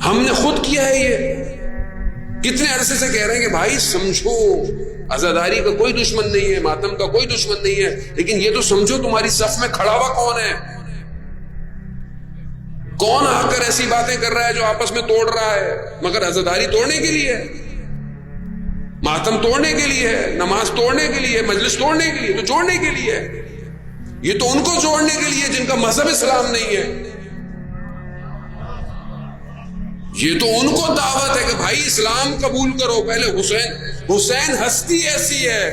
ہم نے خود کیا ہے یہ. کتنے عرصے سے کہہ رہے ہیں کہ بھائی سمجھو عزاداری کا کوئی دشمن نہیں ہے, ماتم کا کوئی دشمن نہیں ہے, لیکن یہ تو سمجھو تمہاری صف میں کھڑا ہوا کون ہے, کون آ کر ایسی باتیں کر رہا ہے جو آپس میں توڑ رہا ہے, مگر عزاداری توڑنے کے لیے, ماتم توڑنے کے لیے, نماز توڑنے کے لیے, مجلس توڑنے کے لیے, تو جوڑنے کے لیے. یہ تو ان کو جوڑنے کے لیے جن کا مذہب اسلام نہیں ہے. یہ تو ان کو دعوت ہے کہ بھائی اسلام قبول کرو. پہلے حسین ہستی ایسی ہے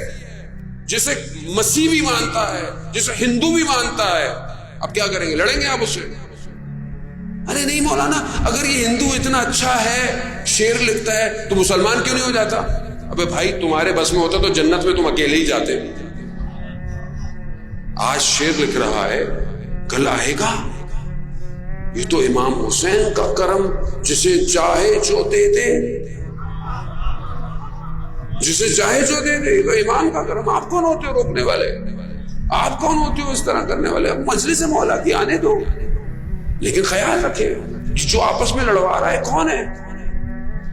جسے مسیح بھی مانتا ہے, جسے ہندو بھی مانتا ہے. اب کیا کریں گے, لڑیں گے آپ اس سے؟ ارے نہیں مولانا, اگر یہ ہندو اتنا اچھا ہے, شعر لکھتا ہے, تو مسلمان کیوں نہیں ہو جاتا؟ ابے بھائی تمہارے بس میں ہوتا تو جنت میں تم اکیلے ہی جاتے. آج شعر لکھ رہا ہے, کل آئے گا. یہ تو امام حسین کا کرم, جسے چاہے جو دے دے, جسے چاہے جو دے دے. تو امام کا کرم. آپ کون ہوتے ہو روکنے والے؟ آپ کون ہوتے ہو اس طرح کرنے والے؟ اب مجلس مولا کی آنے دو, لیکن خیال رکھے جو آپس میں لڑوا رہا ہے کون ہے؟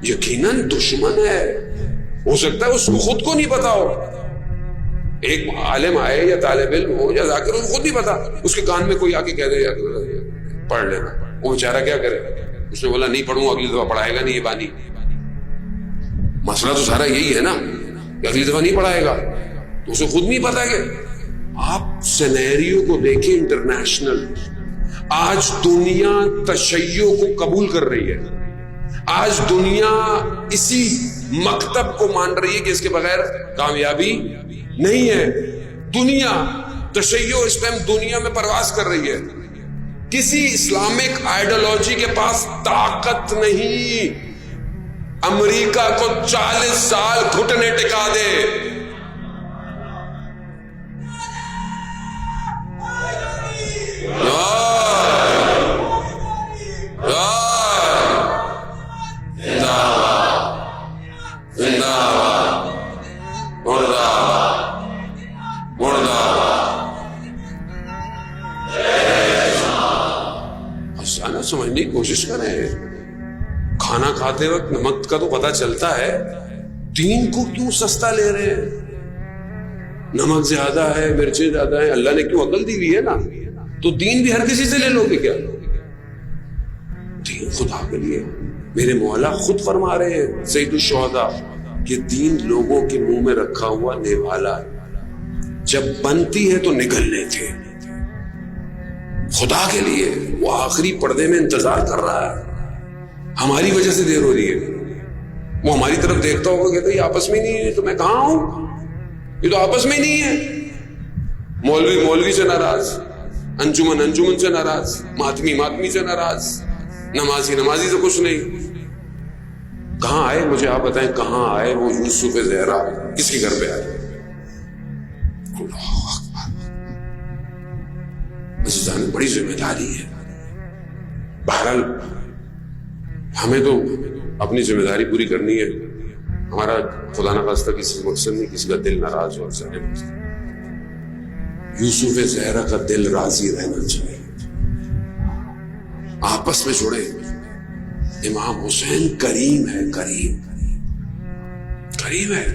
یقیناً دشمن ہے. ہو سکتا ہے اس کو خود کو نہیں پتا ہو, ایک عالم آئے یا طالب علم ہو یا ذاکر, اس کو خود نہیں پتا, اس کے کان میں کوئی آ کے کہہ دے پڑھ لینا. وہ بیچارہ کیا کرے؟ اس نے بولا نہیں پڑھوں, اگلی دفعہ پڑھائے گا نہیں یہ بانی. مسئلہ تو سارا یہی ہے نا کہ اگلی دفعہ نہیں پڑھائے گا, تو اسے خود نہیں پتا. کہ آپ سینیریو کو دیکھیں انٹرنیشنل. آج دنیا تشیع کو قبول کر رہی ہے. آج دنیا اسی مکتب کو مان رہی ہے کہ اس کے بغیر کامیابی نہیں ہے. دنیا تشیع اس ٹائم دنیا میں پرواز کر رہی ہے. کسی اسلامک آئیڈیالوجی کے پاس طاقت نہیں امریکہ کو 40 سال گھٹنے ٹکا دے. سمجھنے کی کوشش کریں. کھانا کھاتے وقت نمک کا تو پتہ چلتا ہے, دین کو کیوں سستا لے رہے ہیں؟ نمک زیادہ ہے, مرچیں زیادہ ہیں, اللہ نے کیوں عقل دی ہوئی ہے نا, تو دین بھی ہر کسی سے لے لو گے کیا؟ دین خدا کے لیے. میرے مولا خود فرما رہے ہیں سید الشہداء کہ دین لوگوں کے منہ میں رکھا ہوا نیوالا ہے, جب بنتی ہے تو نگل لیتے. خدا کے لیے وہ آخری پردے میں انتظار کر رہا ہے. ہماری وجہ سے دیر ہو رہی ہے. وہ ہماری طرف دیکھتا ہوگا, کہتا ہے یہ آپس میں نہیں ہے, تو میں کہاں ہوں؟ یہ تو آپس میں نہیں ہے. مولوی مولوی سے ناراض, انجمن انجمن سے ناراض, ماتمی ماتمی سے ناراض, نمازی نمازی سے کچھ نہیں. کہاں آئے مجھے آپ بتائیں, کہاں آئے وہ یوسف زہرا؟ کس کے گھر پہ آئے؟ بڑی ذمہ داری ہے. بہرحال ہمیں تو اپنی ذمہ داری پوری کرنی ہے. ہمارا خدا نخواستہ کسی مقصد نہیں کسی کا دل ناراض ہو. یوسف زہرا کا دل راضی رہنا چاہیے. آپس میں جڑے. امام حسین کریم ہے, کریم کریم ہے.